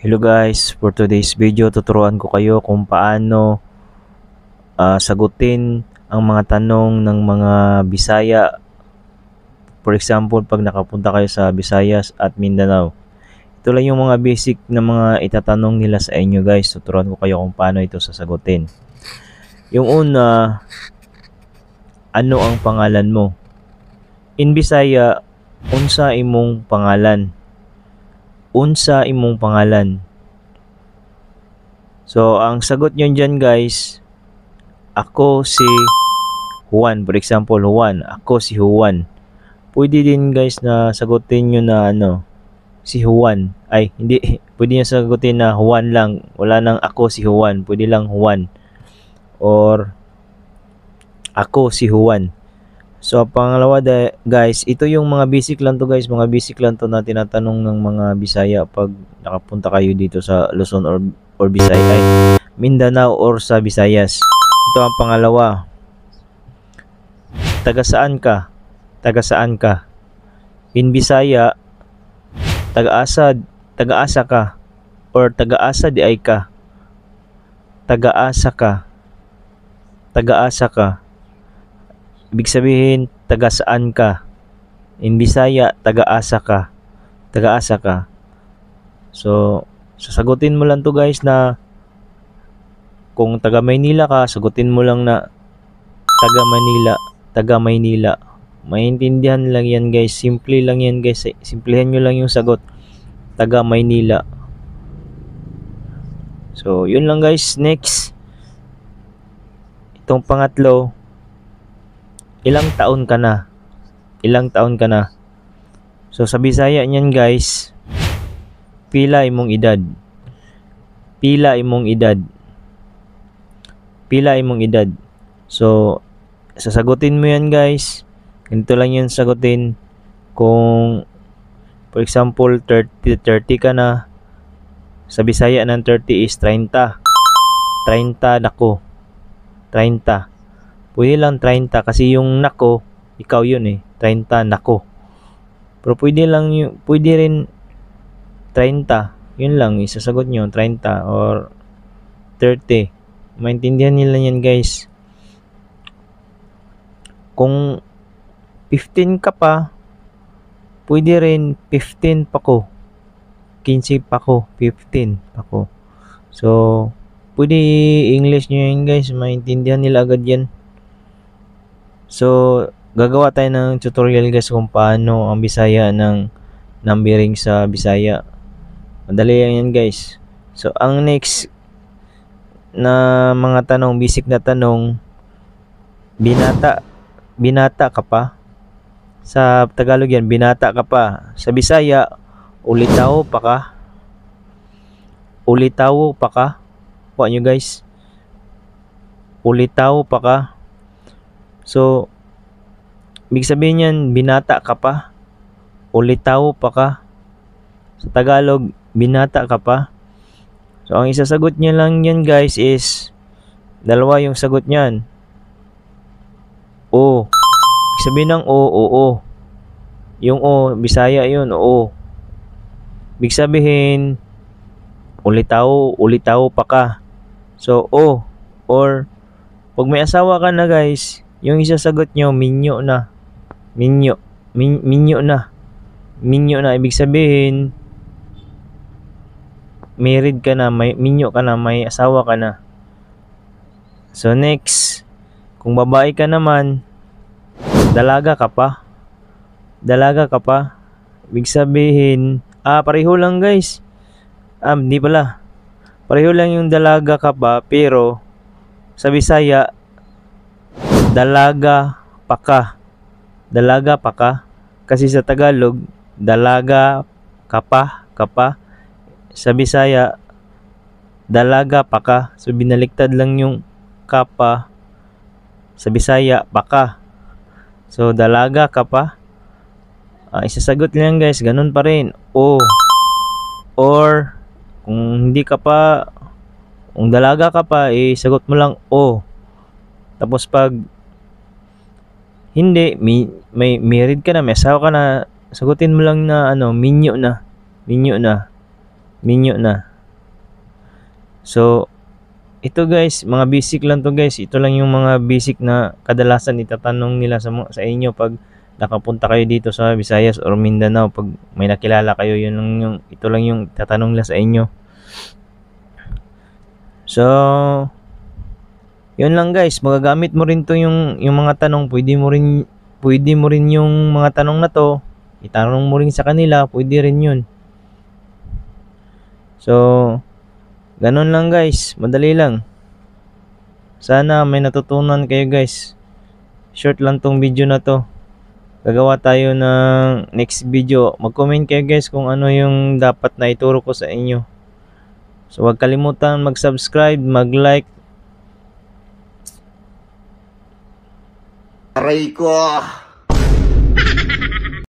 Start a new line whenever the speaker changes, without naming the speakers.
Hello guys, for today's video tuturuan ko kayo kung paano sagutin ang mga tanong ng mga Bisaya. For example, pag nakapunta kayo sa Visayas at Mindanao. Ito lang yung mga basic na mga itatanong nila sa inyo guys. Tuturuan ko kayo kung paano ito sasagutin. Yung una, ano ang pangalan mo? In Bisaya, unsa imong pangalan? Unsa imong pangalan? So, ang sagot nyo dyan guys, ako si Juan. For example, Juan. Ako si Juan. Pwede din guys na sagutin nyo na si Juan. Ay, hindi. Pwede nyo sagutin na Juan lang. Wala nang ako si Juan. Pwede lang Juan. Or, ako si Juan. So, pangalawa guys, ito yung mga basic lang to guys. Mga basic lang to na tinatanong ng mga Bisaya pag nakapunta kayo dito sa Luzon or Bisaya, Mindanao or sa Visayas. Ito ang pangalawa. Taga saan ka? Taga saan ka? In Bisaya, taga-asa ka or taga-asa di ay ka? Taga-asa ka. Taga-asa ka. Ibig sabihin, taga saan ka? In Bisaya, taga-asa ka. Taga-asa ka. So, sasagutin mo lang to guys na kung taga Maynila ka, sagutin mo lang na taga Manila, taga Maynila. Maintindihan lang yan guys. Simple lang yan guys. Simplihan nyo lang yung sagot. Taga Maynila. So, yun lang guys. Next. Itong pangatlo. Ilang taon ka na? Ilang taon ka na? So, sa Bisaya niyan guys, pila imong edad? Pila imong edad? Pila imong edad? So, sasagutin mo yan guys. Ganito lang yun sagutin. Kung, for example, 30 ka na, sa Bisaya ng 30 is 30. 30 nako. 30. Pwede lang 30 kasi yung nako, ikaw yun 30 nako. Pero pwede rin 30. Yun lang, isasagot nyo 30 or 30. Maintindihan nila yan guys. Kung 15 ka pa, pwede rin 15 pa ko. 15 pa ko, 15 pa ko. So, pwede English nyo yan guys, maintindihan nila agad yan. So, gagawa tayo ng tutorial guys kung paano ang Bisaya ng numbering sa Bisaya. Madali lang yan guys. So, ang next na mga tanong, basic na tanong, binata ka pa? Sa Tagalog yan, binata ka pa. Sa Bisaya, ulitaw pa ka? Ulitaw pa ka? Kuha nyo guys. Ulitaw pa ka? So, ibig sabihin yan, binata ka pa? Ulitaw pa ka? Sa Tagalog, binata ka pa? So, ang isasagot niya lang yan guys is, dalawa yung sagot niyan. O. Ibig sabihin ng o. Yung o, Bisaya yun, o. Ibig sabihin, ulitaw pa ka. So, o. Or, pag may asawa ka na guys, yung isasagot nyo, minyo na. Minyo na. Minyo na. Ibig sabihin, married ka na, may minyo ka na, may asawa ka na. So, next. Kung babae ka naman, dalaga ka pa. Dalaga ka pa. Ibig sabihin, pareho lang guys. Hindi pala. Pareho lang yung dalaga ka pa, pero sa Bisaya, dalaga pa ka. Dalaga pa ka. Kasi sa Tagalog, dalaga ka pa. Sa Bisaya, dalaga pa ka. So, binaliktad lang yung kapa. Sa Bisaya, pa ka. So, dalaga ka pa. Isasagot lang guys, ganun pa rin. O. Or, kung hindi ka pa, kung dalaga ka pa, sagot mo lang o. Tapos pag hindi, may married ka na, may asawa ka na, sagutin mo lang na minyo na. Minyo na. So, ito guys, mga basic lang to guys. Ito lang yung mga basic na kadalasan itatanong nila sa inyo pag nakapunta kayo dito sa Visayas or Mindanao. Pag may nakilala kayo, ito lang yung tatanong nila sa inyo. So, yun lang guys, magagamit mo rin to yung mga tanong, pwede mo rin yung mga tanong na to, itanong mo rin sa kanila, pwede rin yun. So, ganun lang guys, madali lang. Sana may natutunan kayo guys. Short lang tong video na to. Gagawa tayo ng next video. Mag-comment kayo guys kung ano yung dapat na ituro ko sa inyo. So, huwag kalimutan mag-subscribe, mag-like.
Aray ko!